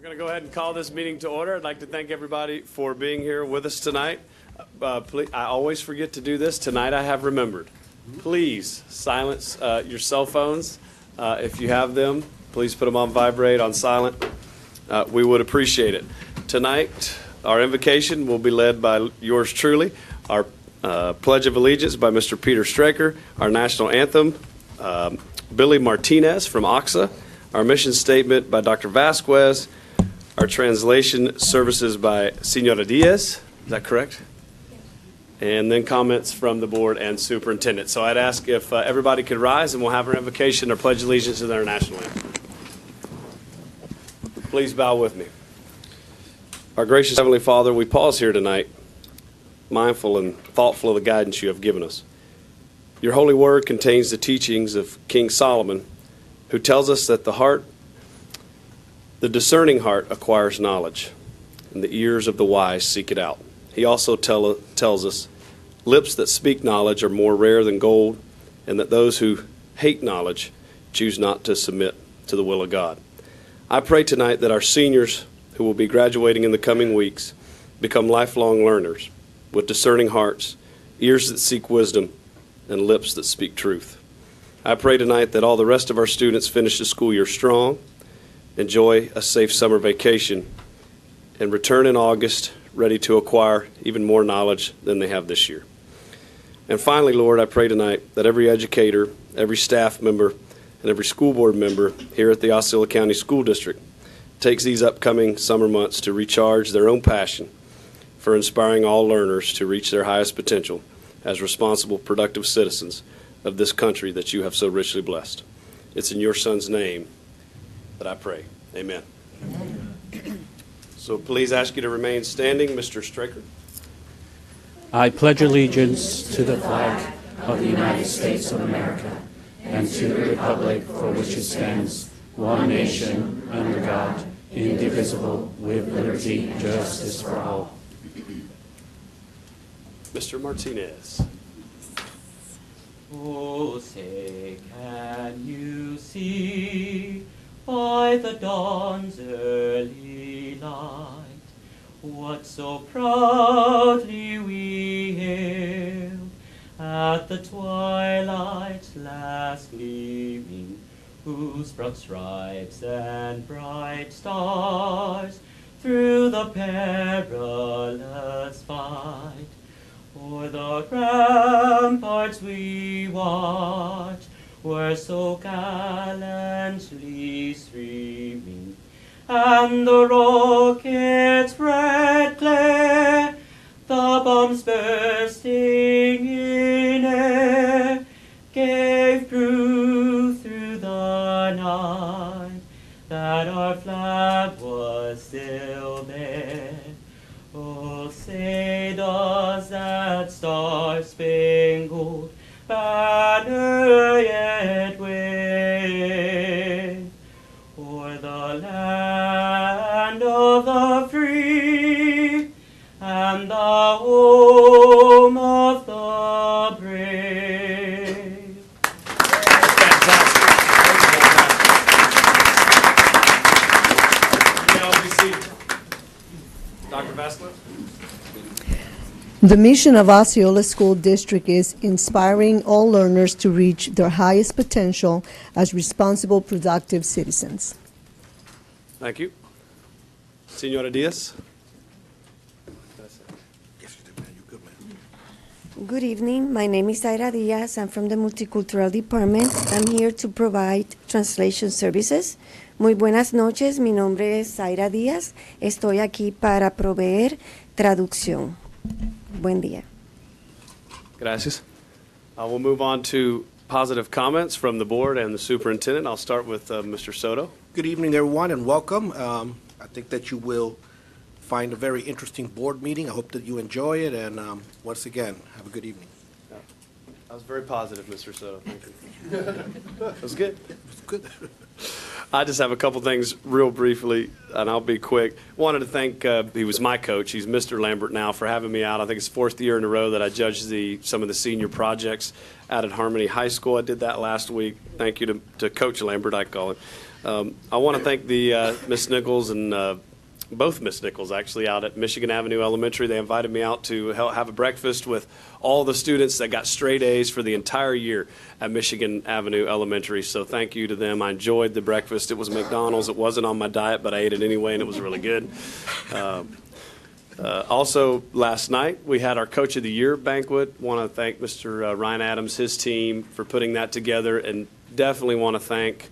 We're going to go ahead and call this meeting to order. I'd like to thank everybody for being here with us tonight. Please, I always forget to do this. Tonight I have remembered. Please silence your cell phones. If you have them, please put them on vibrate, on silent. We would appreciate it. Tonight, our invocation will be led by yours truly. Our Pledge of Allegiance by Mr. Peter Straker. Our national anthem, Billy Martinez from OXA. Our mission statement by Dr. Vasquez. Our translation services by Senora Diaz. Is that correct? And then comments from the board and superintendent. So I'd ask if everybody could rise, and we'll have our invocation, our Pledge of Allegiance, and our national anthem. Please bow with me. Our gracious Heavenly Father, we pause here tonight, mindful and thoughtful of the guidance you have given us. Your holy word contains the teachings of King Solomon, who tells us that the discerning heart acquires knowledge, and the ears of the wise seek it out. He also tells us, lips that speak knowledge are more rare than gold, and that those who hate knowledge choose not to submit to the will of God. I pray tonight that our seniors who will be graduating in the coming weeks become lifelong learners with discerning hearts, ears that seek wisdom, and lips that speak truth. I pray tonight that all the rest of our students finish the school year strong, enjoy a safe summer vacation, and return in August ready to acquire even more knowledge than they have this year. And finally, Lord, I pray tonight that every educator, every staff member, and every school board member here at the Osceola County School District takes these upcoming summer months to recharge their own passion for inspiring all learners to reach their highest potential as responsible, productive citizens of this country that you have so richly blessed. It's in your Son's name that I pray. Amen. Amen. So please ask you to remain standing. Mr. Straker. I pledge allegiance to the flag of the United States of America and to the republic for which it stands, one nation, under God, indivisible, with liberty and justice for all. Mr. Martinez. Oh, say, can you see by the dawn's early light what so proudly we hailed at the twilight's last gleaming, whose broad stripes and bright stars through the perilous fight o'er the ramparts we watched were so gallantly streaming, and the rocket's red glare, the bombs bursting in air, gave proof through the night that our flag was still there. Oh, say does that star-spangled banner yet wave o'er the land of the free and the home of the brave? Now be seated. Dr. Vasquez. The mission of Osceola School District is inspiring all learners to reach their highest potential as responsible, productive citizens. Thank you. Senora Diaz. Good evening. My name is Zaira Diaz. I'm from the Multicultural Department. I'm here to provide translation services. Muy buenas noches. Mi nombre es Zaira Díaz. Estoy aquí para proveer traducción. Buen día. Gracias. We'll move on to positive comments from the board and the superintendent. I'll start with Mr. Soto. Good evening, everyone, and welcome. I think that you will find a very interesting board meeting. I hope that you enjoy it, and once again, have a good evening. That was very positive, Mr. Soto. Thank you. That was good. It was good. I just have a couple things real briefly, and I'll be quick. Wanted to thank, he was my coach, he's Mr. Lambert now, for having me out. I think it's fourth year in a row that I judged some of the senior projects out at Harmony High School. I did that last week. Thank you to Coach Lambert, I call him. I want to thank the Miss Nichols and both Miss Nichols, actually, out at Michigan Avenue Elementary. They invited me out to have a breakfast with all the students that got straight A's for the entire year at Michigan Avenue Elementary. So thank you to them. I enjoyed the breakfast. It was McDonald's. It wasn't on my diet, but I ate it anyway, and it was really good. Also, last night, we had our Coach of the Year banquet. Want to thank Mr. Ryan Adams, his team, for putting that together, and definitely want to thank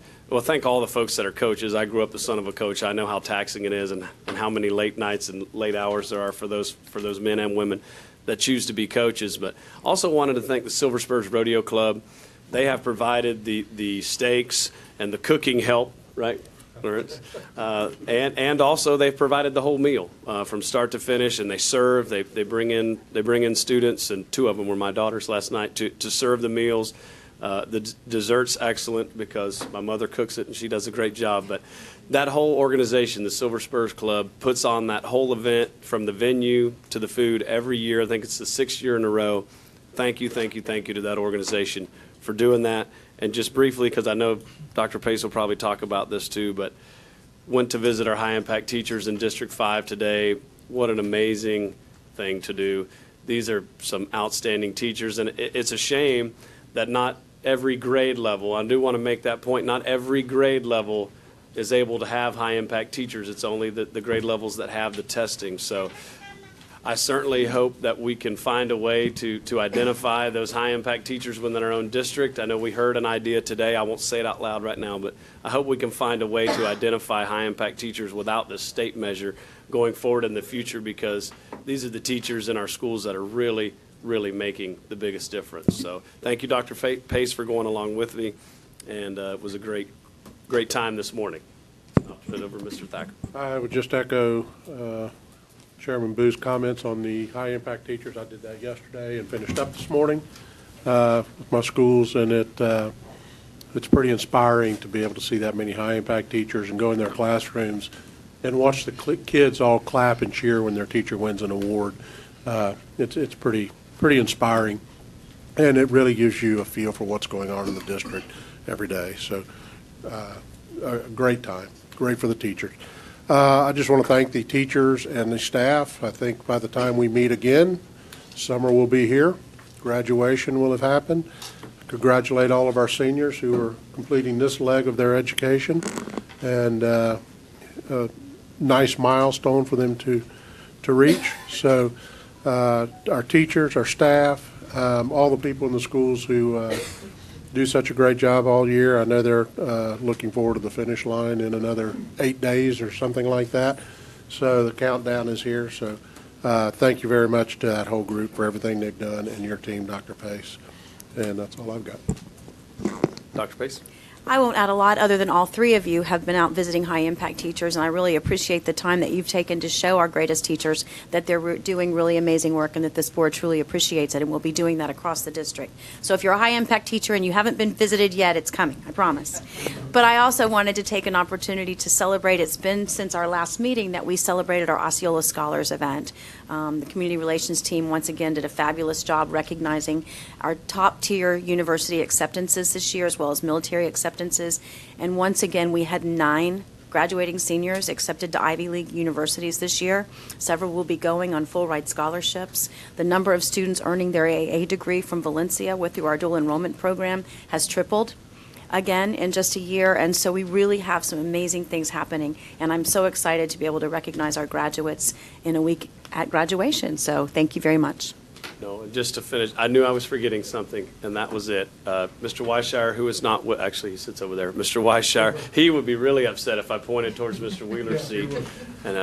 all the folks that are coaches. I grew up the son of a coach. I know how taxing it is and how many late nights and late hours there are for those men and women that choose to be coaches. But also wanted to thank the Silver Spurs Rodeo Club. They have provided the steaks and the cooking help, right? And also they've provided the whole meal from start to finish, and they serve. They bring in students, and 2 of them were my daughters last night to serve the meals. The dessert's excellent because my mother cooks it and she does a great job. But that whole organization, the Silver Spurs Club, puts on that whole event from the venue to the food every year. I think it's the 6th year in a row. Thank you to that organization for doing that. And just briefly, because I know Dr. Pace will probably talk about this too, but went to visit our high-impact teachers in District 5 today. What an amazing thing to do. These are some outstanding teachers, and it's a shame that not every grade level, I do want to make that point, not every grade level is able to have high-impact teachers. It's only the grade levels that have the testing. So I certainly hope that we can find a way to identify those high-impact teachers within our own district. I know we heard an idea today. I won't say it out loud right now, but I hope we can find a way to identify high-impact teachers without this state measure going forward in the future, because these are the teachers in our schools that are really making the biggest difference. So thank you, Dr. Pace, for going along with me, and it was a great time this morning. I'll turn it over to Mr. Thacker. I would just echo Chairman Boo's comments on the high-impact teachers. I did that yesterday and finished up this morning with my schools, and it's pretty inspiring to be able to see that many high-impact teachers and go in their classrooms and watch the kids all clap and cheer when their teacher wins an award. It's pretty inspiring, and it really gives you a feel for what's going on in the district every day. So a great time, great for the teachers. I just want to thank the teachers and the staff. I think by the time we meet again, summer will be here. Graduation will have happened. Congratulate all of our seniors who are completing this leg of their education, and a nice milestone for them to reach. So our teachers, our staff, all the people in the schools who do such a great job all year. I know they're looking forward to the finish line in another 8 days or something like that. So the countdown is here. So thank you very much to that whole group for everything they've done, and your team, Dr. Pace. And that's all I've got. Dr. Pace? I won't add a lot other than all 3 of you have been out visiting high-impact teachers, and I really appreciate the time that you've taken to show our greatest teachers that they're doing really amazing work and that this board truly appreciates it, and we'll be doing that across the district. So if you're a high-impact teacher and you haven't been visited yet, it's coming, I promise. But I also wanted to take an opportunity to celebrate. It's been since our last meeting that we celebrated our Osceola Scholars event. The community relations team once again did a fabulous job recognizing our top-tier university acceptances this year, as well as military acceptances. And once again, we had 9 graduating seniors accepted to Ivy League universities this year. Several will be going on full-ride scholarships. The number of students earning their AA degree from Valencia through our dual enrollment program has tripled again in just a year, and so we really have some amazing things happening, and I'm so excited to be able to recognize our graduates in a week at graduation. So thank you very much. No, and just to finish, I knew I was forgetting something, and that was it. Mr. Weisshire, who is not, actually he sits over there, Mr. Weisshire, he would be really upset if I pointed towards Mr. Wheeler's seat. And,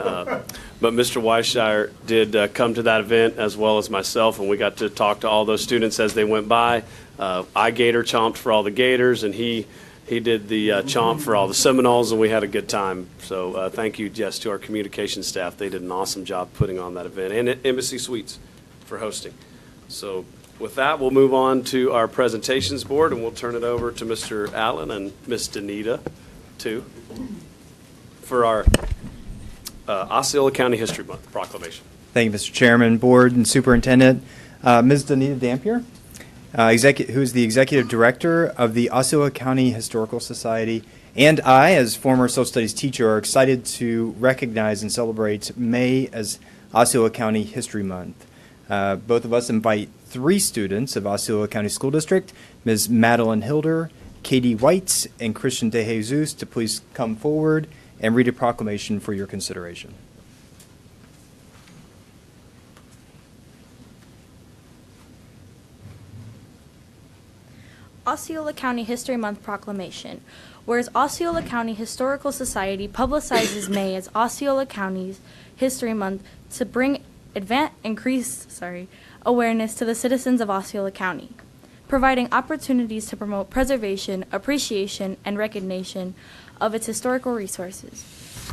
but Mr. Weisshire did come to that event as well as myself, and we got to talk to all those students as they went by. I Gator chomped for all the Gators, and he did the chomp for all the Seminoles, and we had a good time. So thank you, Jess, to our communication staff. They did an awesome job putting on that event, and at Embassy Suites for hosting. So with that, we'll move on to our presentations board, and we'll turn it over to Mr. Allen and Ms. Danita, too, for our Osceola County History Month proclamation. Thank you, Mr. Chairman, Board, and Superintendent. Ms. Danita Dampier, who is the Executive Director of the Osceola County Historical Society And I, as former social studies teacher, are excited to recognize and celebrate May as Osceola County History Month. Both of us invite 3 students of Osceola County School District, Ms. Madeline Hilder, Katie White, and Christian De Jesus, to please come forward and read a proclamation for your consideration. Osceola County History Month Proclamation. Whereas Osceola County Historical Society publicizes May as Osceola County's History Month to bring increased awareness to the citizens of Osceola County, providing opportunities to promote preservation, appreciation, and recognition of its historical resources.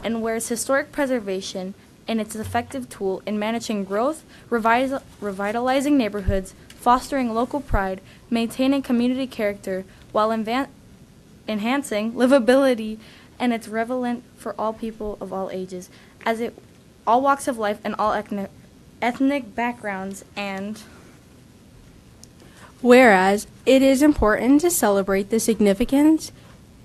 And whereas historic preservation and its effective tool in managing growth, revitalizing neighborhoods, fostering local pride, maintaining community character, while enhancing livability, and it's relevant for all people of all ages, as it all walks of life and all ethnic backgrounds. And whereas it is important to celebrate the significance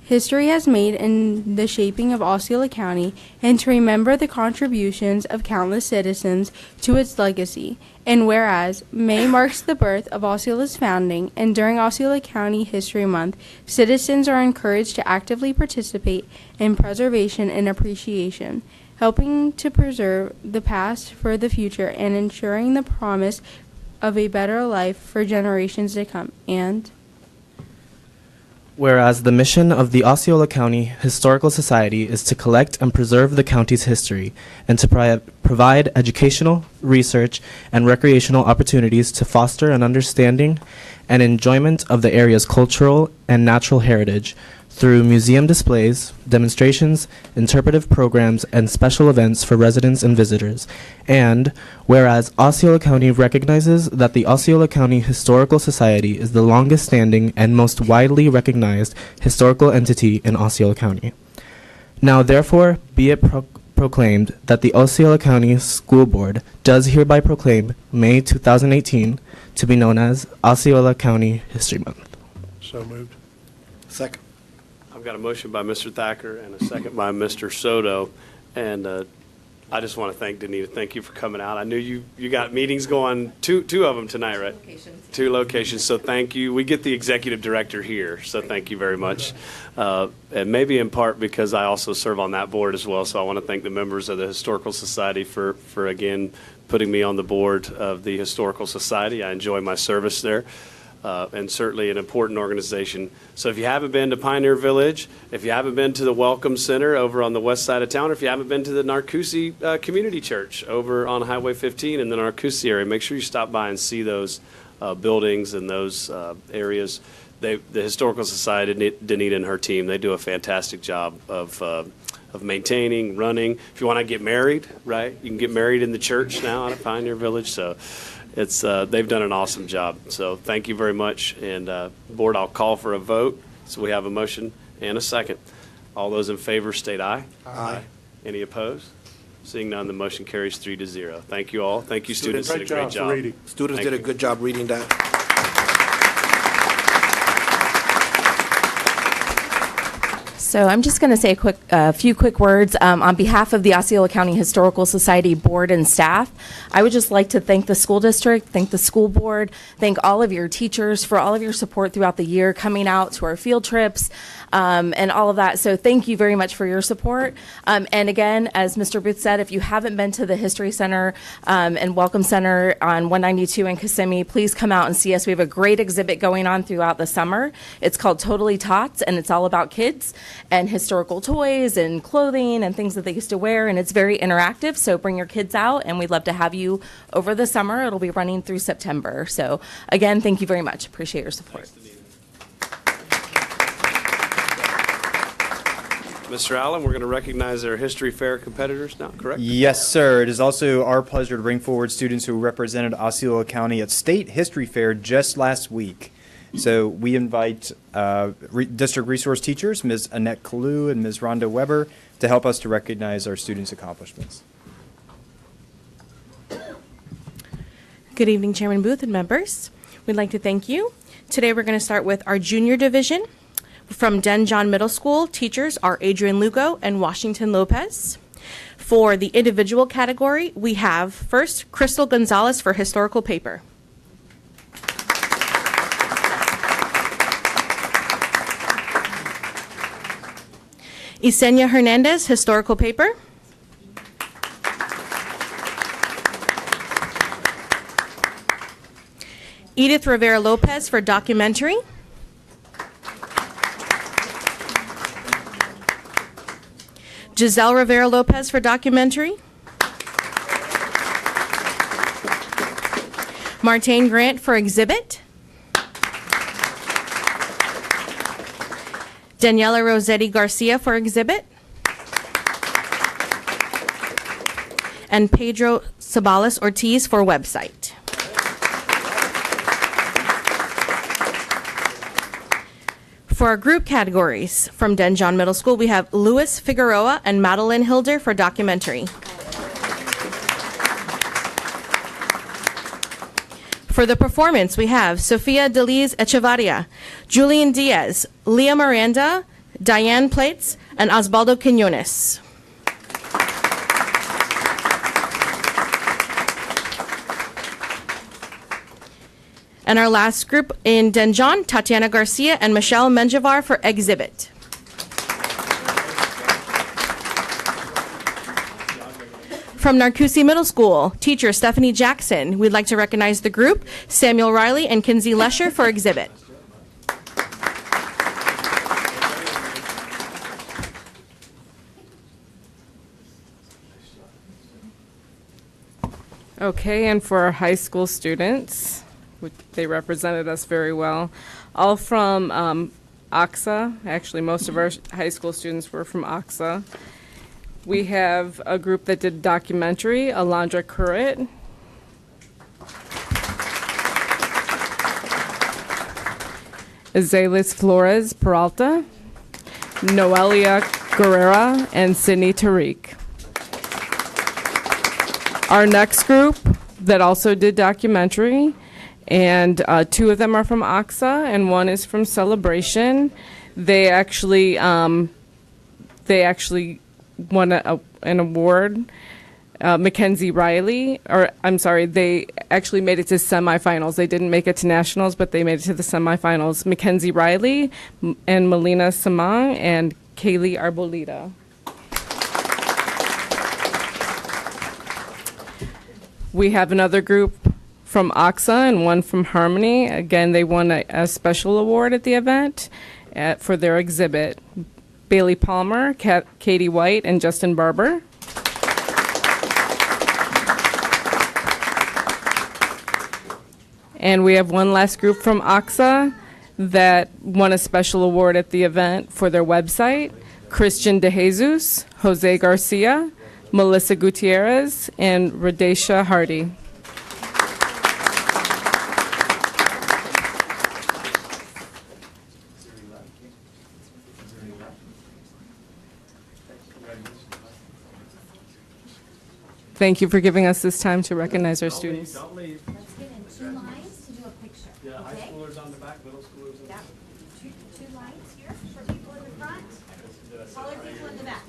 history has made in the shaping of Osceola County, and to remember the contributions of countless citizens to its legacy. And whereas May marks the birth of Osceola's founding, and during Osceola County History Month, citizens are encouraged to actively participate in preservation and appreciation, helping to preserve the past for the future and ensuring the promise of a better life for generations to come. And whereas the mission of the Osceola County Historical Society is to collect and preserve the county's history and to provide educational, research, and recreational opportunities to foster an understanding and enjoyment of the area's cultural and natural heritage through museum displays, demonstrations, interpretive programs, and special events for residents and visitors. And whereas Osceola County recognizes that the Osceola County Historical Society is the longest standing and most widely recognized historical entity in Osceola County. Now therefore be it proclaimed that the Osceola County School Board does hereby proclaim May 2018 to be known as Osceola County History Month. So moved. Second. I've got a motion by Mr. Thacker and a second by Mr. Soto, and I just want to thank Danita. Thank you for coming out. I knew you got meetings going, two of them tonight, right? Two locations, so thank you. We get the executive director here, so thank you very much. And maybe in part because I also serve on that board as well, so I want to thank the members of the Historical Society for again, putting me on the board of the Historical Society. I enjoy my service there. And certainly an important organization. So if you haven't been to Pioneer Village, if you haven't been to the Welcome Center over on the west side of town, or if you haven't been to the Narcoossee Community Church over on Highway 15 in the Narcoossee area, make sure you stop by and see those buildings and those areas. The Historical Society, Danita and her team, they do a fantastic job of maintaining, running. If you want to get married, right, you can get married in the church now out of Pioneer Village. So it's they've done an awesome job. So thank you very much. And board, I'll call for a vote. So we have a motion and a second. All those in favor state aye. Aye. Any opposed? Seeing none, the motion carries 3-0. Thank you all. Thank you, students. Did a great job. Students Thank did a you. good job reading that. So I'm just going to say a few quick words on behalf of the Osceola County Historical Society board and staff. I would just like to thank the school district, thank the school board, thank all of your teachers for all of your support throughout the year, coming out to our field trips and all of that. So thank you very much for your support. And again, as Mr. Booth said, if you haven't been to the History Center and Welcome Center on 192 in Kissimmee, please come out and see us. We have a great exhibit going on throughout the summer. It's called Totally Tots, and it's all about kids and historical toys and clothing and things that they used to wear, and it's very interactive, so bring your kids out, and we'd love to have you over the summer. It'll be running through September. So again, thank you very much. Appreciate your support. Mr. Allen, we're going to recognize our History Fair competitors now, correct? Yes, sir. It is also our pleasure to bring forward students who represented Osceola County at State History Fair just last week. So we invite district resource teachers, Ms. Annette Kalu and Ms. Rhonda Weber, to help us to recognize our students' accomplishments. Good evening, Chairman Booth and members. We'd like to thank you. Today we're going to start with our junior division. From Denjon Middle School, teachers are Adrian Lugo and Washington Lopez. For the individual category, we have first Crystal Gonzalez for historical paper. Yesenia Hernandez, historical paper. Edith Rivera Lopez for documentary. Giselle Rivera Lopez for documentary. Martine Grant for exhibit. Daniela Rossetti Garcia for exhibit. And Pedro Sabalas Ortiz for website. For our group categories, from Denjon Middle School, we have Luis Figueroa and Madeline Hilder for documentary. For the performance, we have Sofia Deliz Echevarria, Julian Diaz, Leah Miranda, Diane Plates, and Osvaldo Quinones. And our last group in Denjon, Tatiana Garcia and Michelle Menjivar for exhibit. From Narcousie Middle School, teacher Stephanie Jackson. We'd like to recognize the group, Samuel Riley and Kinsey Lesher for exhibit. Okay, and for our high school students, they represented us very well. All from OXA. Actually, most of our high school students were from OXA. We have a group that did documentary, Alondra Currit. Azelis Flores Peralta, Noelia Guerrera, and Sydney Tariq. Our next group that also did documentary, and two of them are from OXA and one is from Celebration. They actually won an award. Mackenzie Riley, they actually made it to semifinals. They didn't make it to nationals, but they made it to the semifinals. Mackenzie Riley and Melina Samang and Kaylee Arbolita. We have another group from OXA and one from Harmony. Again, they won a special award at the event for their exhibit. Bailey Palmer, Katie White, and Justin Barber. And we have one last group from OXA that won a special award at the event for their website. Christian De Jesus, Jose Garcia, Melissa Gutierrez, and Radesha Hardy. Thank you for giving us this time to recognize our students. Don't leave. Let's get in 2 lines to do a picture. Yeah, high schoolers on the back, middle schoolers on the back. Two lines here, short people in the front, taller people in the back,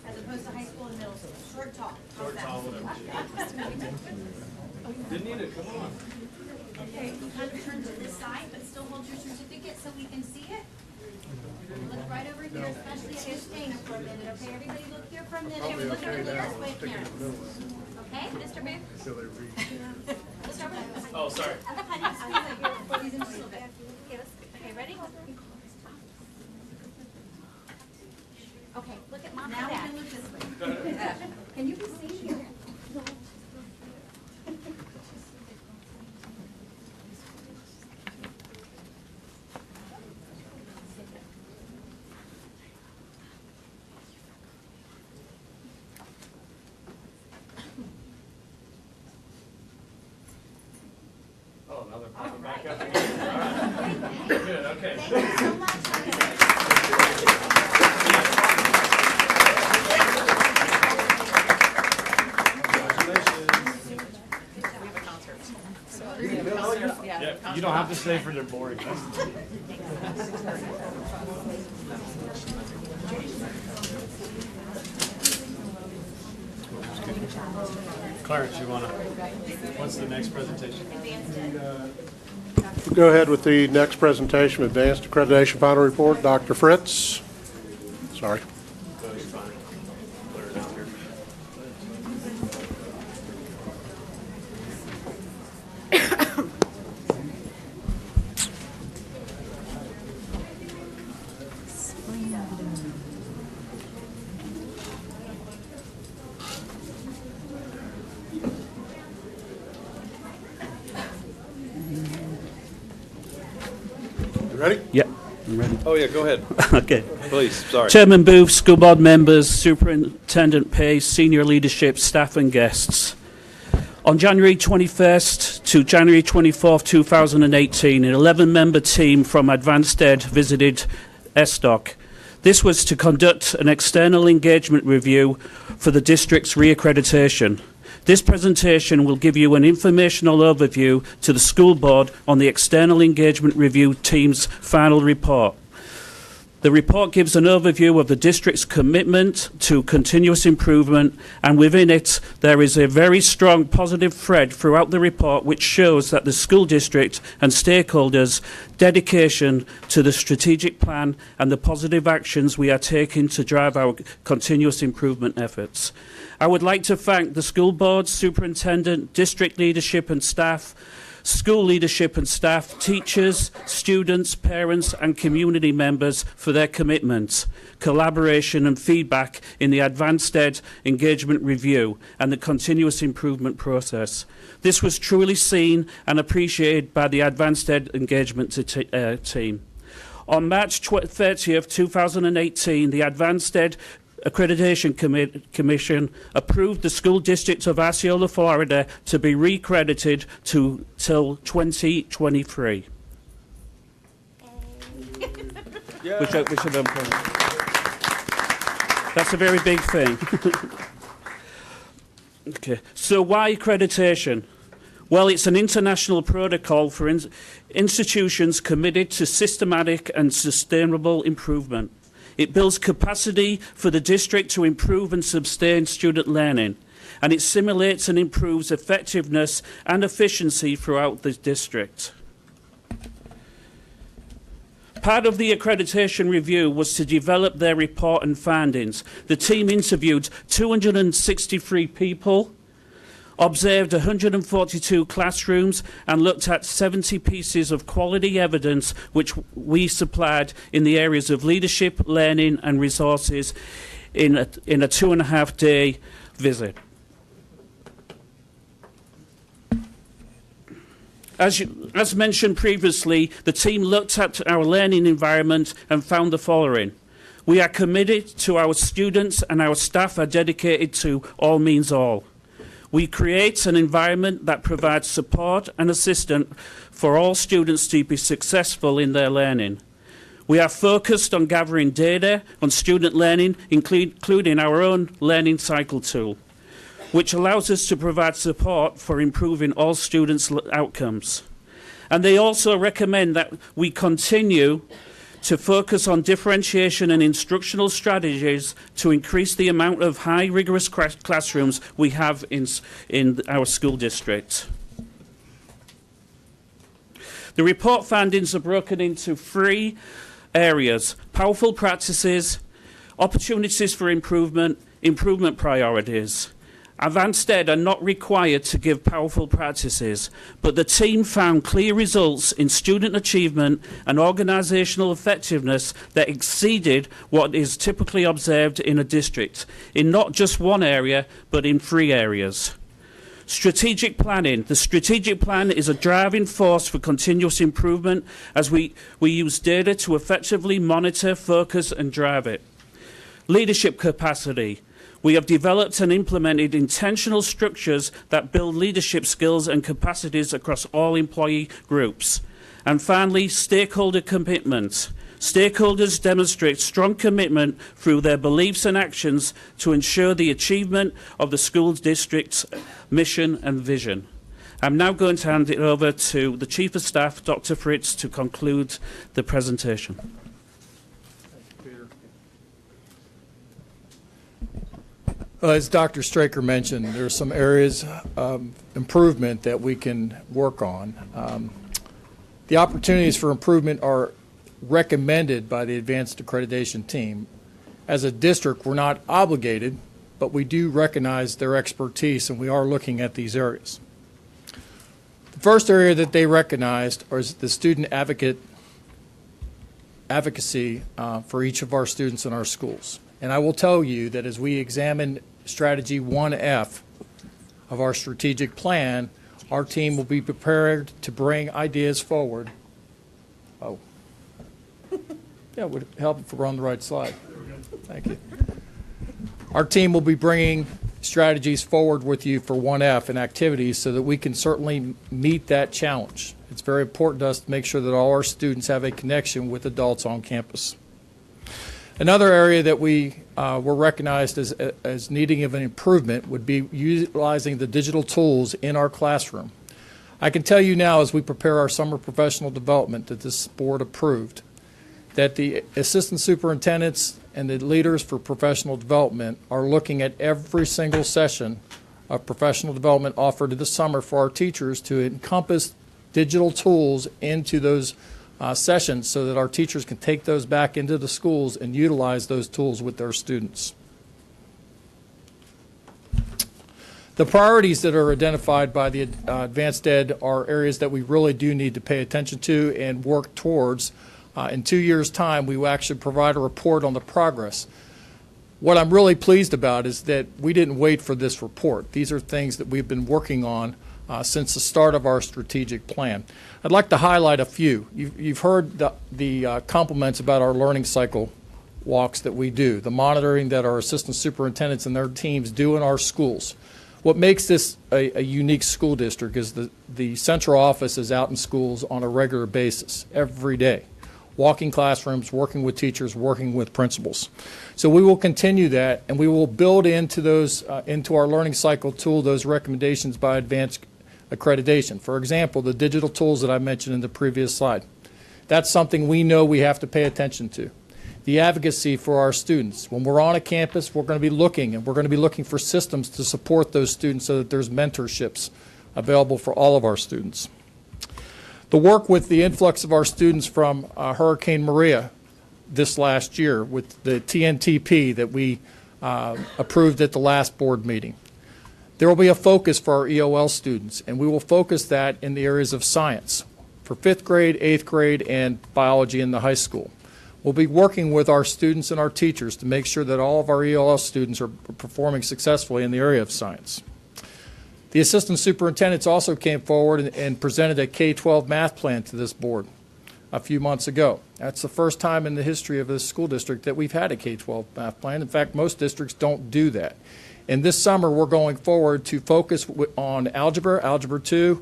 as opposed to high school and middle school. Short, tall. Short, tall, whatever. Didn't need it, come on. Okay, kind of turn to this side, but still hold your certificate so we can see it. Look right over here, especially if you're staying for a minute, okay? Everybody look here for a minute. Look over there, wait, parents. Okay, Mr. Booth? Mr. Booth? Oh, sorry. Okay, ready? Okay, look at mom and dad. Now we can look this way. Can you be seen here? Oh, now they're popping back up again. All right. Good, okay. Thank you so much. Yeah, you don't have to stay for their boring. Clarence, what's the next presentation? We'll go ahead with the next presentation, Advanced Accreditation Final Report. Dr. Fritz. Sorry. Ready? Yep, I'm ready. Oh, yeah, go ahead. Okay. Please, sorry. Chairman Booth, school board members, Superintendent Pace, senior leadership, staff and guests. On January 21st to January 24th, 2018, an 11-member team from Advanced Ed visited ESTOC. This was to conduct an external engagement review for the district's reaccreditation. This presentation will give you an informational overview to the school board on the External Engagement Review Team's final report. The report gives an overview of the district's commitment to continuous improvement, and within it there is a very strong positive thread throughout the report which shows that the school district and stakeholders' dedication to the strategic plan and the positive actions we are taking to drive our continuous improvement efforts. I would like to thank the school board, superintendent, district leadership and staff, school leadership and staff, teachers, students, parents and community members for their commitment, collaboration and feedback in the Advanced Ed Engagement Review and the continuous improvement process. This was truly seen and appreciated by the Advanced Ed Engagement team. On March 30th, 2018, the Advanced Ed Accreditation Commission approved the school district of Osceola, Florida to be recredited till 2023. Yeah. Which that's a very big thing. Okay, so why accreditation? Well, it's an international protocol for institutions committed to systematic and sustainable improvement. It builds capacity for the district to improve and sustain student learning, and it simulates and improves effectiveness and efficiency throughout the district. Part of the accreditation review was to develop their report and findings. The team interviewed 263 people, observed 142 classrooms and looked at 70 pieces of quality evidence which we supplied in the areas of leadership, learning and resources in a 2.5-day visit. As mentioned previously, the team looked at our learning environment and found the following. We are committed to our students and our staff are dedicated to all means all. We create an environment that provides support and assistance for all students to be successful in their learning. We are focused on gathering data on student learning, including our own learning cycle tool, which allows us to provide support for improving all students' outcomes. And they also recommend that we continue to focus on differentiation and instructional strategies to increase the amount of high rigorous classrooms we have in our school district. The report findings are broken into 3 areas: powerful practices, opportunities for improvement, improvement priorities. Advanced Ed are not required to give powerful practices, but the team found clear results in student achievement and organisational effectiveness that exceeded what is typically observed in a district, in not just one area, but in 3 areas. Strategic planning. The strategic plan is a driving force for continuous improvement as we use data to effectively monitor, focus and drive it. Leadership capacity. We have developed and implemented intentional structures that build leadership skills and capacities across all employee groups. And finally, stakeholder commitment. Stakeholders demonstrate strong commitment through their beliefs and actions to ensure the achievement of the school district's mission and vision. I'm now going to hand it over to the Chief of Staff, Dr. Fritz, to conclude the presentation. As Dr. Straker mentioned, there are some areas of improvement that we can work on. The opportunities for improvement are recommended by the advanced accreditation team. As a district, we're not obligated, but we do recognize their expertise, and we are looking at these areas. The first area that they recognized is the student advocacy for each of our students in our schools. And I will tell you that as we examine strategy 1F of our strategic plan, our team will be prepared to bring ideas forward. Oh. Yeah, it would help if we're on the right slide. Thank you. Our team will be bringing strategies forward with you for 1F and activities so that we can certainly meet that challenge. It's very important to us to make sure that all our students have a connection with adults on campus. Another area that we were recognized as needing of an improvement would be utilizing the digital tools in our classroom. I can tell you now, as we prepare our summer professional development that this board approved, that the assistant superintendents and the leaders for professional development are looking at every single session of professional development offered this summer for our teachers to encompass digital tools into those sessions so that our teachers can take those back into the schools and utilize those tools with their students. The priorities that are identified by the Advanced Ed are areas that we really do need to pay attention to and work towards. In 2 years' time, we will actually provide a report on the progress. What I'm really pleased about is that we didn't wait for this report. These are things that we've been working on since the start of our strategic plan. I'd like to highlight a few. You've heard the compliments about our learning cycle walks that we do, the monitoring that our assistant superintendents and their teams do in our schools. What makes this a unique school district is the central office is out in schools on a regular basis, every day, walking classrooms, working with teachers, working with principals. So we will continue that, and we will build into those into our learning cycle tool those recommendations by advanced accreditation. For example, the digital tools that I mentioned in the previous slide. That's something we know we have to pay attention to. The advocacy for our students. When we're on a campus, we're going to be looking for systems to support those students so that there's mentorships available for all of our students. The work with the influx of our students from Hurricane Maria this last year with the TNTP that we approved at the last board meeting. There will be a focus for our EOL students, and we will focus that in the areas of science for 5th grade, 8th grade, and biology in the high school. We'll be working with our students and our teachers to make sure that all of our EOL students are performing successfully in the area of science. The assistant superintendents also came forward and presented a K-12 math plan to this board a few months ago. That's the first time in the history of this school district that we've had a K-12 math plan. In fact, most districts don't do that. And this summer, we're going forward to focus on algebra, Algebra 2,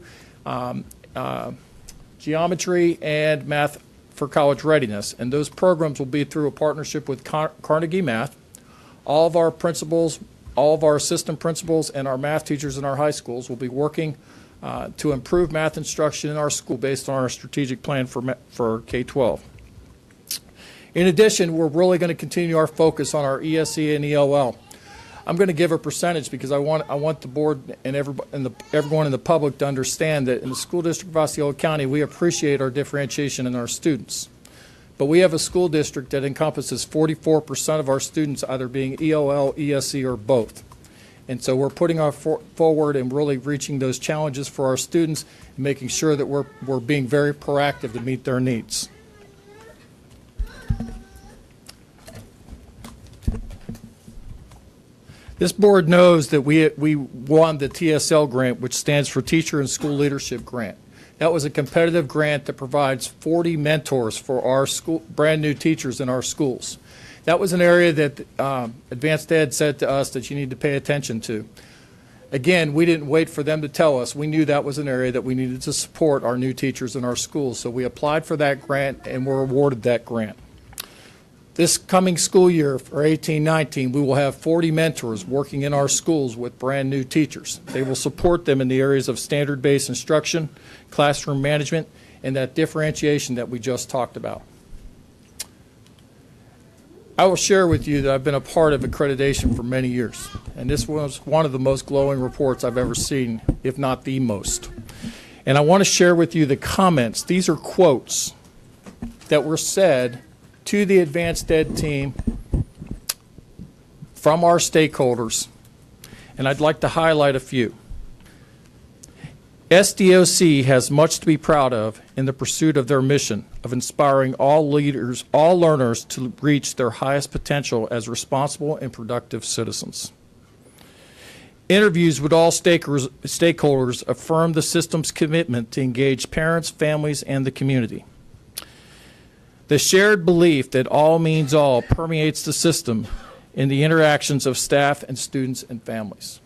geometry, and math for college readiness. And those programs will be through a partnership with Carnegie Math. All of our principals, all of our assistant principals, and our math teachers in our high schools will be working to improve math instruction in our school based on our strategic plan for K-12. In addition, we're really going to continue our focus on our ESE and ELL. I'm going to give a percentage because I want the board and everyone in the public to understand that in the school district of Osceola County, we appreciate our differentiation in our students. But we have a school district that encompasses 44% of our students either being EOL, ESE, or both. And so we're putting our forward and really reaching those challenges for our students and making sure that we're being very proactive to meet their needs. This board knows that we won the TSL grant, which stands for Teacher and School Leadership Grant. That was a competitive grant that provides 40 mentors for our brand new teachers in our schools. That was an area that Advanced Ed said to us that you need to pay attention to. Again, we didn't wait for them to tell us. We knew that was an area that we needed to support our new teachers in our schools. So we applied for that grant and were awarded that grant. This coming school year for 18-19, we will have 40 mentors working in our schools with brand new teachers. They will support them in the areas of standard-based instruction, classroom management, and that differentiation that we just talked about. I will share with you that I've been a part of accreditation for many years, and this was one of the most glowing reports I've ever seen, if not the most. And I want to share with you the comments. These are quotes that were said to the Advanced Ed team from our stakeholders, and I'd like to highlight a few. SDOC has much to be proud of in the pursuit of their mission of inspiring all leaders, all learners to reach their highest potential as responsible and productive citizens. Interviews with all stakeholders affirm the system's commitment to engage parents, families, and the community. The shared belief that all means all permeates the system in the interactions of staff and students and families.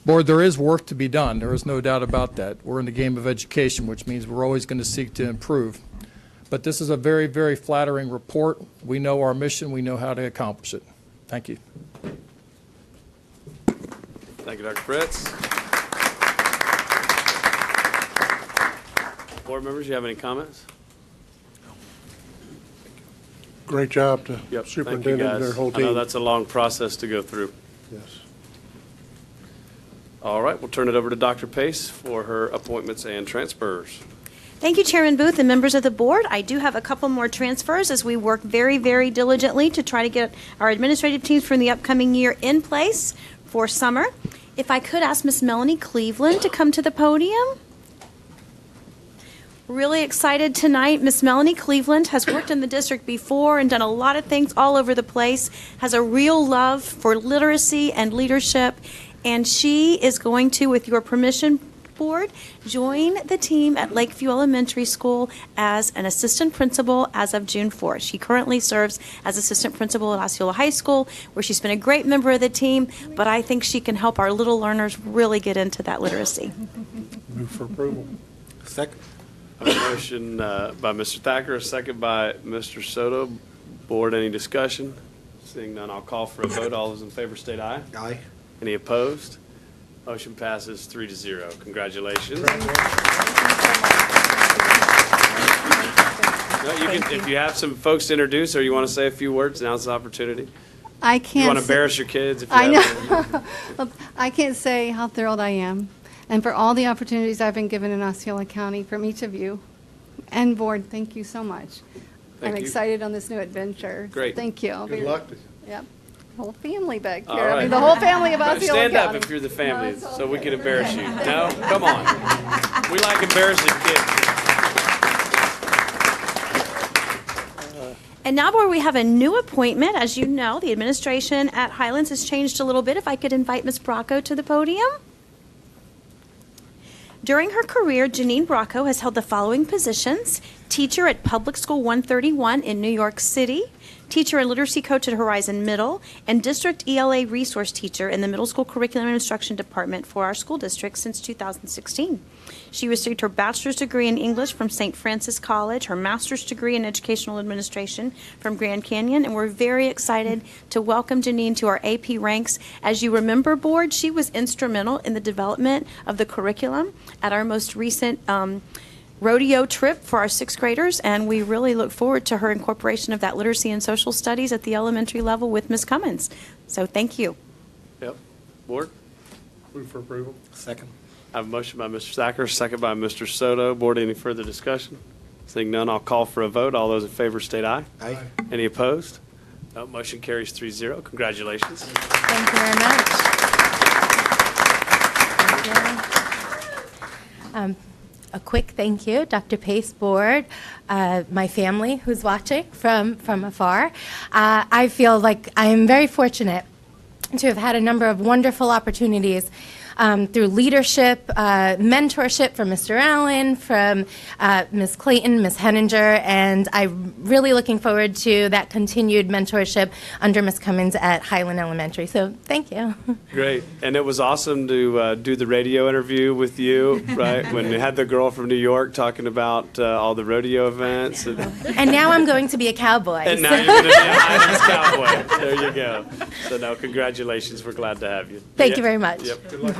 Board, there is work to be done. There is no doubt about that. We're in the game of education, which means we're always going to seek to improve. But this is a very, very flattering report. We know our mission. We know how to accomplish it. Thank you. Thank you, Dr. Fritz. Board members, you have any comments? Great job to Yep. Thank you, superintendent and guys. their whole I know team. that's a long process to go through. Yes. All right, we'll turn it over to Dr. Pace for her appointments and transfers. Thank you, Chairman Booth and members of the board. I do have a couple more transfers as we work very, very diligently to try to get our administrative teams from the upcoming year in place for summer. If I could ask Miss Melanie Cleveland to come to the podium. Really excited tonight. Miss Melanie Cleveland has worked in the district before and done a lot of things all over the place, has a real love for literacy and leadership, and she is going to, with your permission, board, join the team at Lakeview Elementary School as an assistant principal as of June 4th. She currently serves as assistant principal at Osceola High School, where she's been a great member of the team, but I think she can help our little learners really get into that literacy. Move for approval. Second. I have a motion by Mr. Thacker, a second by Mr. Soto. Board, any discussion? Seeing none, I'll call for a vote. All those in favor state aye. Aye. Any opposed? Motion passes 3-0. Congratulations. No, you can, if you have some folks to introduce or you want to say a few words, now's the opportunity. I can't. You want to say- embarrass your kids if you I have know. I can't say how thrilled I am, and for all the opportunities I've been given in Osceola County from each of you, and board. Thank you so much. Thank I'm you. excited on this new adventure. So Great. thank you. I'll Good be- luck to you. Yep. Whole family back All here. I right. mean, the whole family of Right, Osceola stand County. up if you're the family, No, it's so we okay. can embarrass you. No? Come on. We like embarrassing kids. And now, board, we have a new appointment. As you know, the administration at Highlands has changed a little bit. If I could invite Ms. Bracco to the podium. During her career, Janine Bracco has held the following positions: teacher at Public School 131 in New York City, teacher and literacy coach at Horizon Middle, and district ELA resource teacher in the middle school curriculum and instruction department for our school district since 2016. She received her bachelor's degree in English from St. Francis College, her master's degree in educational administration from Grand Canyon, and we're very excited to welcome Janine to our AP ranks. As you remember, board, she was instrumental in the development of the curriculum at our most recent rodeo trip for our sixth graders, and we really look forward to her incorporation of that literacy and social studies at the elementary level with Ms. Cummins. So thank you. Yep. Board? Move for approval. Second. I have a motion by Mr. Thacker, second by Mr. Soto. Board, any further discussion? Seeing none, I'll call for a vote. All those in favor state aye. Aye. Any opposed? No, motion carries 3-0. Congratulations. Thank you very much. Thank you. A quick thank you, Dr. Pace, board, my family who's watching from afar. I feel like I am very fortunate to have had a number of wonderful opportunities through leadership, mentorship from Mr. Allen, from Ms. Clayton, Ms. Henninger, and I'm really looking forward to that continued mentorship under Ms. Cummins at Highland Elementary. So thank you. Great. And it was awesome to do the radio interview with you, right, when we had the girl from New York talking about all the rodeo events. And now I'm going to be a cowboy. And now you're going to be a Highlands cowboy. There you go. So, no, congratulations. We're glad to have you. Thank you very much. Yep. Good luck.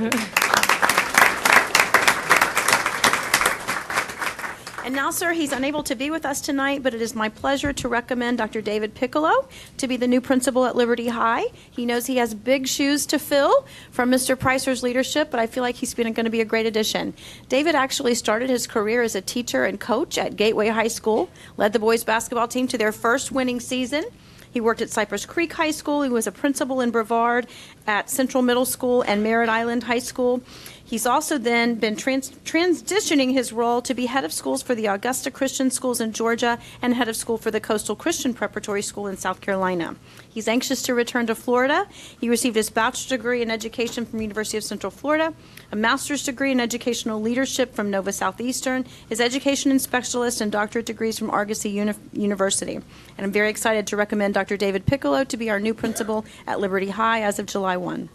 And now, sir, he's unable to be with us tonight, but it is my pleasure to recommend Dr. David Piccolo to be the new principal at Liberty High. He knows he has big shoes to fill from Mr. Pricer's leadership, but I feel like he's going to be a great addition. David actually started his career as a teacher and coach at Gateway High School, led the boys basketball team to their first winning season. He worked at Cypress Creek High School. He was a principal in Brevard at Central Middle School and Merritt Island High School. He's also then been transitioning his role to be head of schools for the Augusta Christian Schools in Georgia and head of school for the Coastal Christian Preparatory School in South Carolina. He's anxious to return to Florida. He received his bachelor's degree in education from University of Central Florida, a master's degree in educational leadership from Nova Southeastern, his education and specialist and doctorate degrees from Argosy University. And I'm very excited to recommend Dr. David Piccolo to be our new principal at Liberty High as of July 1.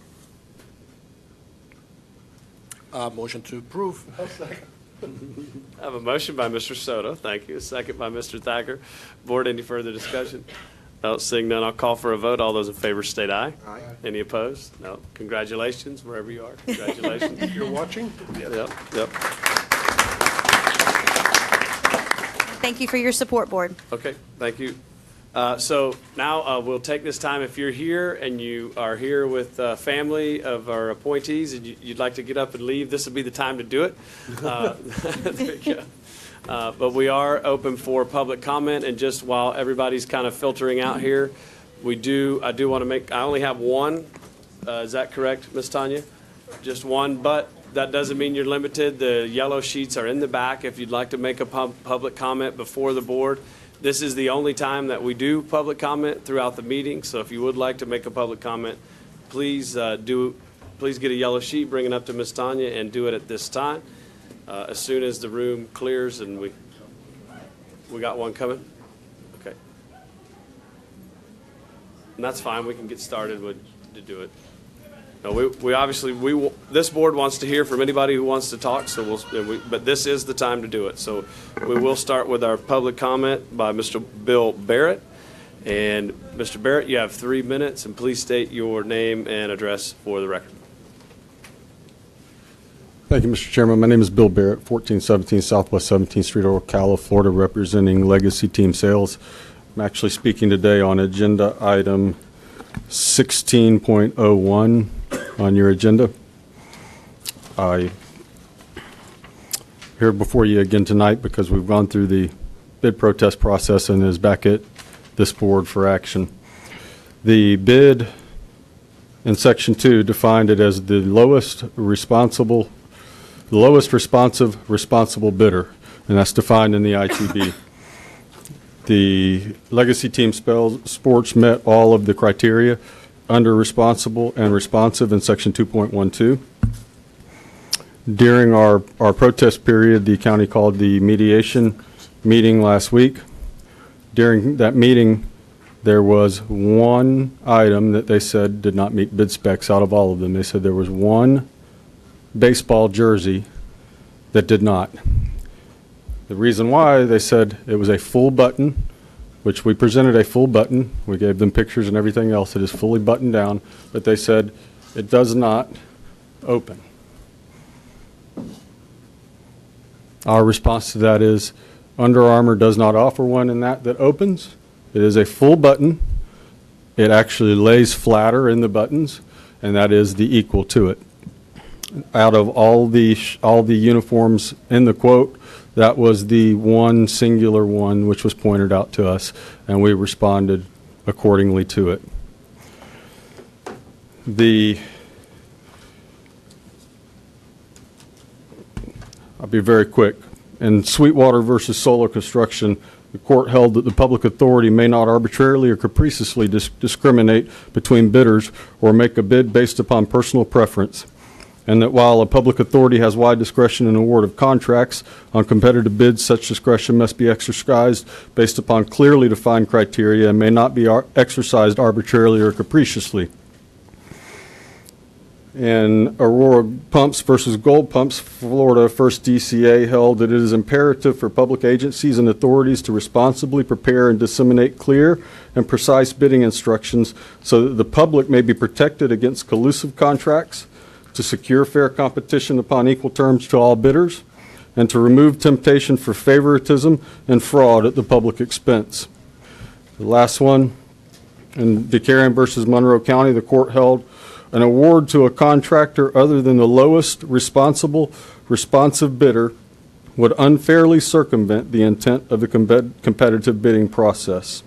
Motion to approve. I have a motion by Mr. Soto. Thank you. A second by Mr. Thacker. Board, any further discussion? No, seeing none, I'll call for a vote. All those in favor state aye. Aye. Any opposed? No. Congratulations, wherever you are. Congratulations. You're watching? Yep. Thank you for your support, Board. Okay, thank you. So now we'll take this time, if you're here and you are here with family of our appointees and you'd like to get up and leave, this would be the time to do it. There you go. But we are open for public comment, and just while everybody's kind of filtering out here, I do want to make, I only have one. Is that correct, Ms. Tanya? Just one, but that doesn't mean you're limited. The yellow sheets are in the back if you'd like to make a public comment before the board. This is the only time that we do public comment throughout the meeting, so if you would like to make a public comment, please get a yellow sheet, bring it up to Ms. Tanya, and do it at this time. As soon as the room clears, and we got one coming? Okay. And that's fine, we can get started to do it. No, we obviously, this board wants to hear from anybody who wants to talk, so but this is the time to do it. So we will start with our public comment by Mr. Bill Barrett. And Mr. Barrett, you have 3 minutes, and please state your name and address for the record. Thank you, Mr. Chairman. My name is Bill Barrett, 1417 Southwest 17th Street, Ocala, Florida, representing Legacy Team Sales. I'm actually speaking today on agenda item 16.01 on your agenda. I here before you again tonight because we've gone through the bid protest process and is back at this board for action. The bid in section 2 defined it as the lowest responsive responsible bidder, and that's defined in the ITB. The Legacy Team Sports met all of the criteria under responsible and responsive in section 2.12. During our protest period, the county called the mediation meeting last week. During that meeting, there was one item that they said did not meet bid specs out of all of them. They said there was one baseball jersey that did not. The reason why, they said it was a full button, which we presented a full button. We gave them pictures and everything else. It is fully buttoned down, but they said it does not open. Our response to that is Under Armour does not offer one in that opens. It is a full button. It actually lays flatter in the buttons, and that is the equal to it. Out of all the uniforms in the quote, that was the one singular one which was pointed out to us, and we responded accordingly to it. I'll be very quick. In Sweetwater versus Solar Construction, the court held that the public authority may not arbitrarily or capriciously discriminate between bidders or make a bid based upon personal preference, and that while a public authority has wide discretion in award of contracts on competitive bids, such discretion must be exercised based upon clearly defined criteria and may not be exercised arbitrarily or capriciously. In Aurora Pumps versus Gold Pumps, Florida, First DCA held that it is imperative for public agencies and authorities to responsibly prepare and disseminate clear and precise bidding instructions so that the public may be protected against collusive contracts, to secure fair competition upon equal terms to all bidders, and to remove temptation for favoritism and fraud at the public expense. The last one, in Buchanan versus Monroe County, the court held an award to a contractor other than the lowest responsive bidder would unfairly circumvent the intent of the competitive bidding process.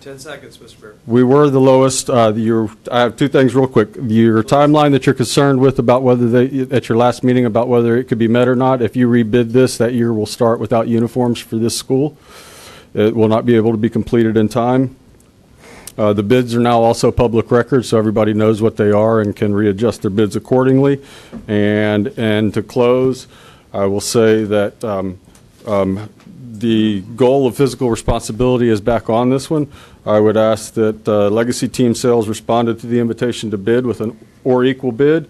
10 seconds, Mr. Bear. We were the lowest. I have two things real quick. Your timeline that you're concerned with about whether at your last meeting about whether it could be met or not, if you rebid this, that year will start without uniforms for this school. It will not be able to be completed in time. The bids are now also public record, so everybody knows what they are and can readjust their bids accordingly. And to close, I will say that the goal of fiscal responsibility is back on this one. I would ask that Legacy Team Sales responded to the invitation to bid with an or equal bid.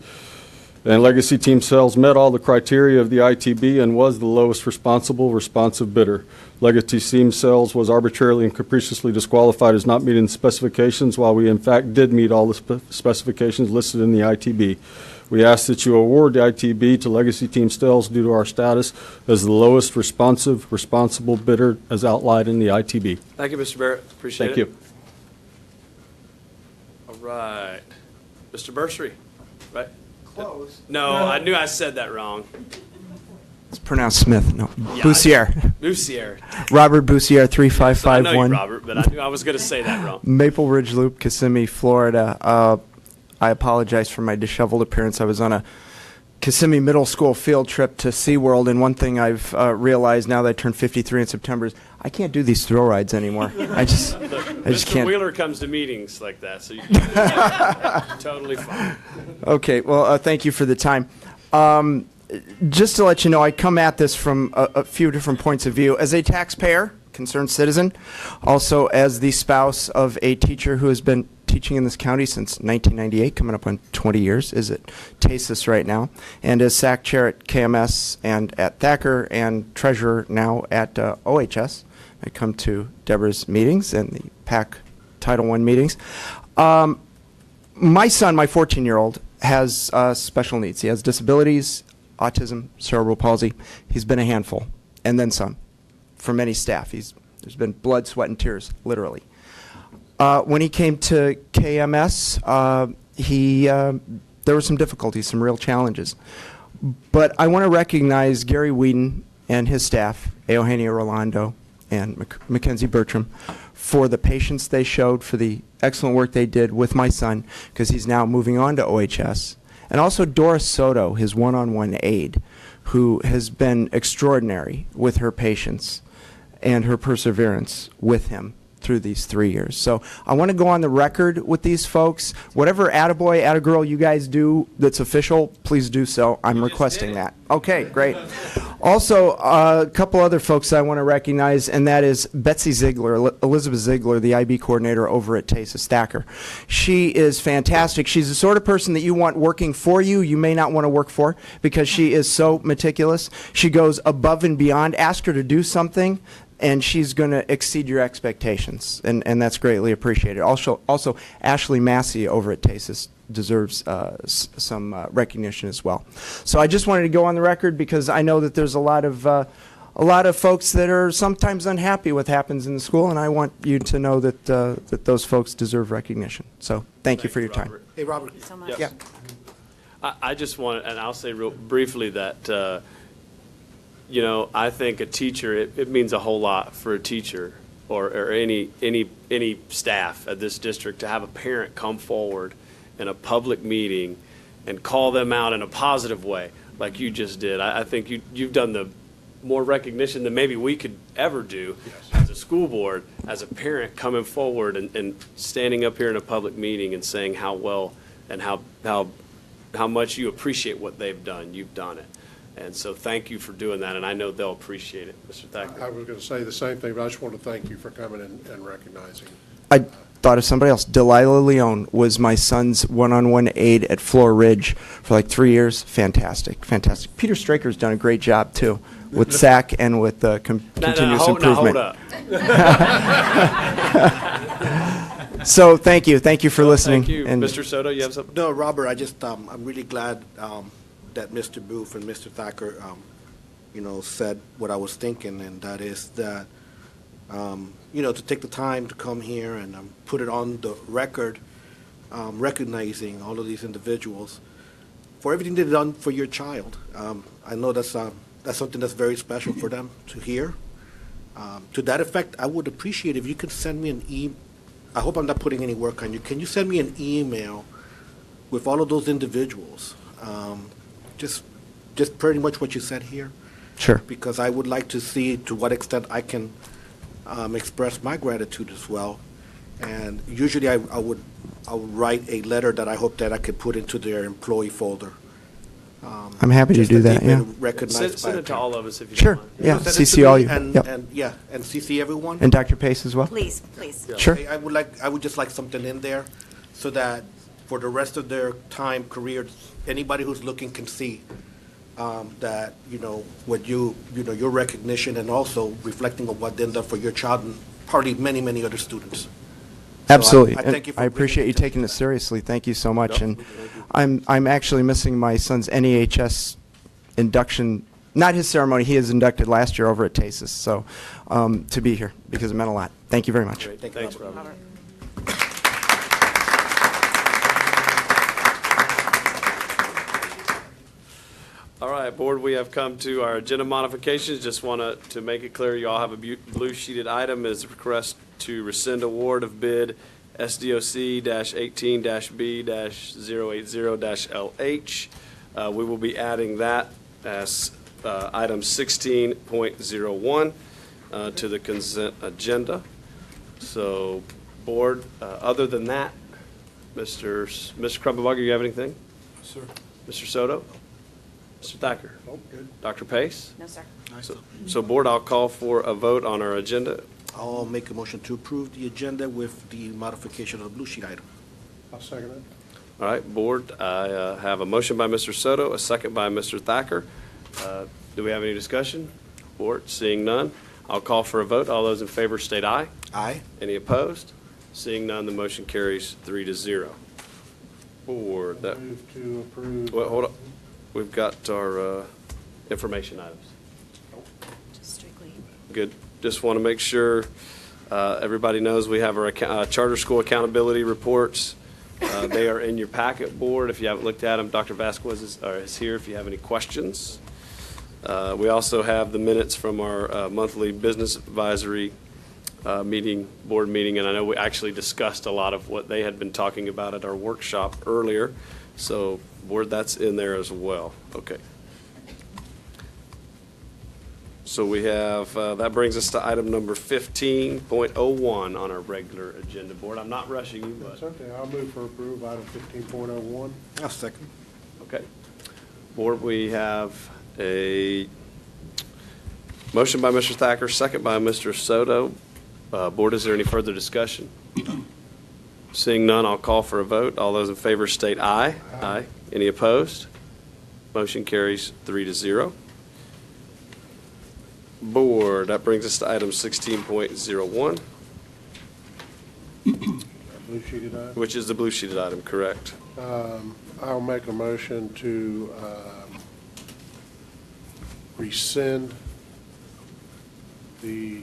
And Legacy Team Sales met all the criteria of the ITB and was the lowest responsive bidder. Legacy Team Sales was arbitrarily and capriciously disqualified as not meeting the specifications, while we in fact did meet all the specifications listed in the ITB. We ask that you award the ITB to Legacy Team Sales due to our status as the lowest responsible bidder as outlined in the ITB. Thank you, Mr. Barrett. Appreciate it. Thank you. All right. Mr. Bursary, right? Close. No, I knew I said that wrong. It's pronounced Smith. No, Yeah, Boussier. Boussier. Robert Boussier, I know 3551. you, Robert, but I knew I was going to say that wrong. Maple Ridge Loop, Kissimmee, Florida. I apologize for my disheveled appearance. I was on a Kissimmee Middle School field trip to SeaWorld, and one thing I've realized now that I turned 53 in September is I can't do these throw rides anymore. I just Mr. can't. Wheeler comes to meetings like that, so you're totally fine. Okay, well, thank you for the time. Just to let you know, I come at this from a few different points of view. As a taxpayer, concerned citizen, also as the spouse of a teacher who has been teaching in this county since 1998, coming up on 20 years, is at TASIS right now, and as SAC chair at KMS and at Thacker, and treasurer now at OHS. I come to Deborah's meetings and the PAC Title I meetings. My son, my 14-year-old, has special needs. He has disabilities, autism, cerebral palsy. He's been a handful, and then some, for many staff. There's been blood, sweat, and tears, literally. When he came to KMS, there were some difficulties, some real challenges. But I want to recognize Gary Whedon and his staff, Eugenio Rolando and Mackenzie Bertram, for the patience they showed, for the excellent work they did with my son, because he's now moving on to OHS. And also Doris Soto, his one-on-one aide, who has been extraordinary with her patience and her perseverance with him through these 3 years. So I want to go on the record with these folks. Whatever attaboy, attagirl you guys do that's official, please do so. I'm requesting that. Okay, great. Also, a couple other folks I want to recognize, and that is Betsy Ziegler, Elizabeth Ziegler, the IB coordinator over at TASIS Thacker. She is fantastic. She's the sort of person that you want working for you. You may not want to work for, because she is so meticulous. She goes above and beyond. Ask her to do something, and she's going to exceed your expectations, and that's greatly appreciated. Also, Ashley Massey over at TASIS deserves some recognition as well. So I just wanted to go on the record, because I know that there's a lot of folks that are sometimes unhappy with what happens in the school, and I want you to know that that those folks deserve recognition. So thank you for your time. Hey, Robert. Thank you so much. Yeah. I just want, and I'll say real briefly that, you know, I think a teacher, it means a whole lot for a teacher or any staff at this district to have a parent come forward in a public meeting and call them out in a positive way, like you just did. I think you've done the more recognition than maybe we could ever do as a school board, as a parent coming forward and standing up here in a public meeting and saying how well and how much you appreciate what they've done. You've done it. And so thank you for doing that, and I know they'll appreciate it, Mr. Thacker. I was going to say the same thing, but I just want to thank you for coming and recognizing. I thought of somebody else. Delilah Leone was my son's one-on-one aide at Floor Ridge for like 3 years. Fantastic, fantastic. Peter Straker's done a great job, too, with SAC and with continuous improvement. Hold up. So thank you for listening. Thank you. And Mr. Soto, you have something? No, Robert, I'm really glad that Mr. Booth and Mr. Thacker said what I was thinking, and that is that, to take the time to come here and put it on the record, recognizing all of these individuals for everything they've done for your child. I know that's something that's very special for them to hear. To that effect, I would appreciate if you could send me an email. I hope I'm not putting any work on you. Can you send me an email with all of those individuals? Just pretty much what you said here. Sure. Because I would like to see to what extent I can express my gratitude as well. And usually I would write a letter that I hope that I could put into their employee folder. I'm happy to Just do they've that, yeah. been recognized Send by it to all of us if you Sure, don't mind. yeah, Send it to CC all me you, and- yep. And CC everyone. And Dr. Pace as well? Please, please. Sure. I would just like something in there so that for the rest of their career, anybody who's looking can see that, what your recognition and also reflecting on what they've done for your child and probably many, many other students. So Absolutely. I And thank you for I appreciate you taking this seriously. Thank you so much. And I'm actually missing my son's NEHS induction, not his ceremony. He was inducted last year over at TASIS. So to be here because it meant a lot. Thank you very much. Great. Thanks, Robert. All right, Board, we have come to our agenda modifications. Just want to make it clear, you all have a blue sheeted item as a request to rescind award of bid SDOC-18-B-080-LH. We will be adding that as item 16.01 to the consent agenda. So, Board, other than that, Mr. Krumpenbugger, you have anything? Sir. Mr. Soto? Mr. Thacker? Oh, good. Dr. Pace? No, sir. So, Board, I'll call for a vote on our agenda. I'll make a motion to approve the agenda with the modification of the blue sheet item. I'll second it. All right, Board, I have a motion by Mr. Soto, a second by Mr. Thacker. Do we have any discussion? Board, seeing none, I'll call for a vote. All those in favor state aye. Aye. Any opposed? Seeing none, the motion carries 3-0. Board, that, Move to approve. well, hold on. We've got our information items. Just strictly. Good. Just want to make sure everybody knows we have our charter school accountability reports. They are in your packet, Board. If you haven't looked at them, Dr. Vasquez is here if you have any questions. We also have the minutes from our monthly business advisory board meeting, and I know we actually discussed a lot of what they had been talking about at our workshop earlier. So, Board, that's in there as well. Okay. So we have, that brings us to item number 15.01 on our regular agenda, Board. I'm not rushing you, That's but, okay. I'll move for approve item 15.01. I'll second. okay. Board, we have a motion by Mr. Thacker, second by Mr. Soto. Board, is there any further discussion? Seeing none, I'll call for a vote. All those in favor state aye. Aye. Any opposed? Motion carries 3-0. Board, that brings us to item 16.01, Blue sheeted item. which is the blue sheeted item, correct? I'll make a motion to rescind the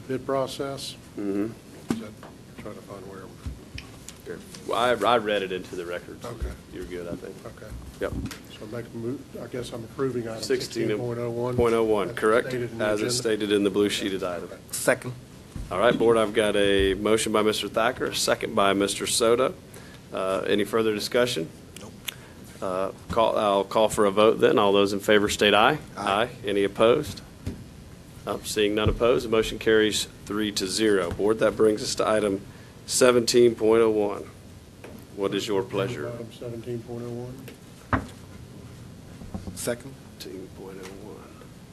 bid process. Mm-hmm. Trying to find where. Well, I read it into the records. Okay. You're good, I think. Okay. Yep. So make a move, I guess I'm approving item 16.01, 16.01. correct? Stated in the As is agenda. stated in the blue sheeted item. Second. All right, Board, I've got a motion by Mr. Thacker, a second by Mr. Soto. Any further discussion? Nope. I'll call for a vote then. All those in favor state aye. Aye. Any opposed? Seeing none opposed, the motion carries 3-0. Board, that brings us to item 17.01. What is your pleasure? Item 17.01. Second. 17.01.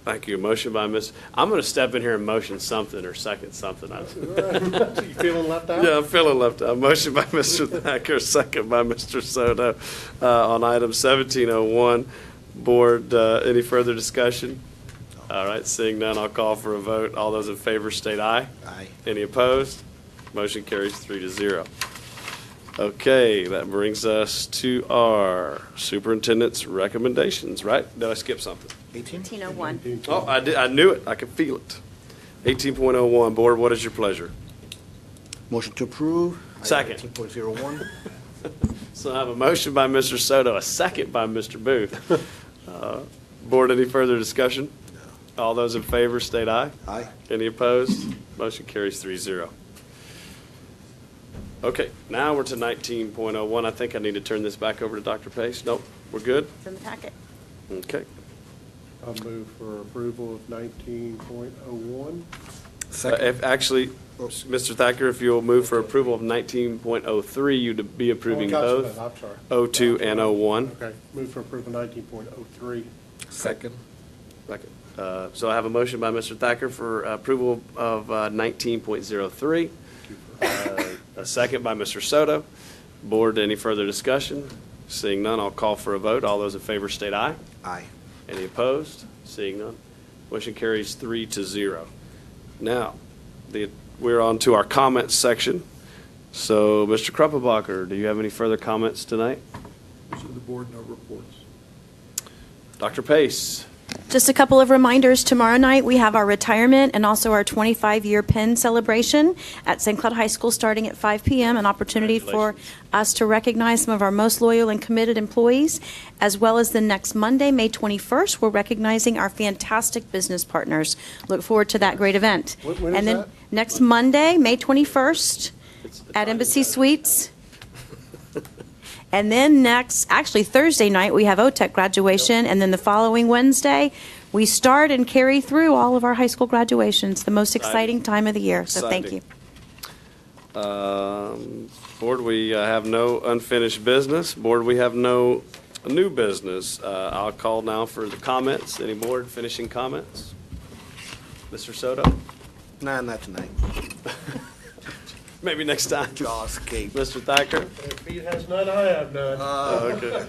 Thank you. Motion by I'm going to step in here and motion something or second something. You feeling left out? Yeah, I'm feeling left out. Motion by Mr. Thacker, second by Mr. Soto on item 1701. Board, any further discussion? All right, seeing none, I'll call for a vote. All those in favor state aye. Aye. Any opposed? Motion carries 3-0. Okay, that brings us to our superintendent's recommendations, right? Did I skip something? 1801. Oh, I knew it. I could feel it. 18.01, Board, what is your pleasure? Motion to approve. Second. 18.01. So I have a motion by Mr. Soto, a second by Mr. Booth. Board, any further discussion? All those in favor state aye. Aye. Any opposed? Motion carries 3-0. Okay, now we're to 19.01. I think I need to turn this back over to Dr. Pace. Nope, we're good? It's in the packet. Okay. I'll move for approval of 19.01. If actually, Mr. Thacker, if you'll move for approval of 19.03, you'd be approving both I'm sorry. 02 and 01. Okay, move for approval 19.03. Second. Second. So I have a motion by Mr. Thacker for approval of 19.03. A second by Mr. Soto. Board, any further discussion? Seeing none, I'll call for a vote. All those in favor state aye. Aye. Any opposed? Seeing none. Motion carries 3-0. Now, we're on to our comments section. So, Mr. Kruppenbacher, do you have any further comments tonight? To the board, no reports. Dr. Pace. Just a couple of reminders. Tomorrow night, we have our retirement and also our 25-year Penn celebration at St. Cloud High School starting at 5 p.m., an opportunity for us to recognize some of our most loyal and committed employees, as well as the next Monday, May 21st, we're recognizing our fantastic business partners. Look forward to that great event. When and is then that? next Monday, May 21st, at Embassy Suites. And then actually Thursday night, we have OTEC graduation, and then the following Wednesday, we start and carry through all of our high school graduations, the most exciting time of the year. So thank you. Board, we have no unfinished business. Board, we have no new business. I'll call now for the comments. Any board finishing comments? Mr. Soto? Nah, not tonight. Maybe next time. Jaw escape. Mr. Thacker? If he has none, I have none. Okay.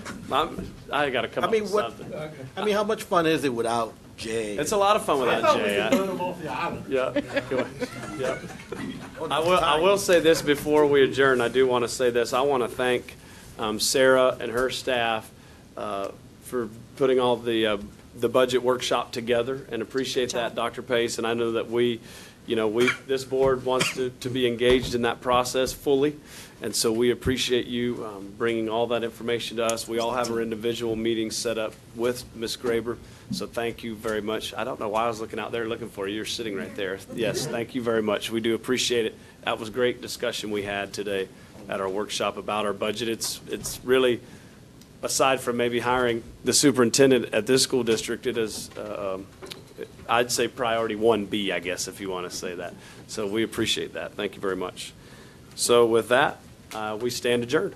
I got to come up with something. I mean, how much fun is it without Jay? It's a lot of fun without Jay. Him off the island. Yeah. Go ahead. Yeah. I will say this before we adjourn. I do want to say this. I want to thank Sarah and her staff for putting all the budget workshop together, and appreciate that, Dr. Pace. And I know that this board wants to be engaged in that process fully, and so we appreciate you bringing all that information to us. We all have our individual meetings set up with Ms. Graber, so thank you very much. I don't know why I was looking out there looking for you. You're sitting right there. Yes, thank you very much. We do appreciate it. That was great discussion we had today at our workshop about our budget. It's really, aside from maybe hiring the superintendent at this school district, it is I'd say priority 1B, I guess, if you want to say that. So we appreciate that. Thank you very much. So with that, we stand adjourned.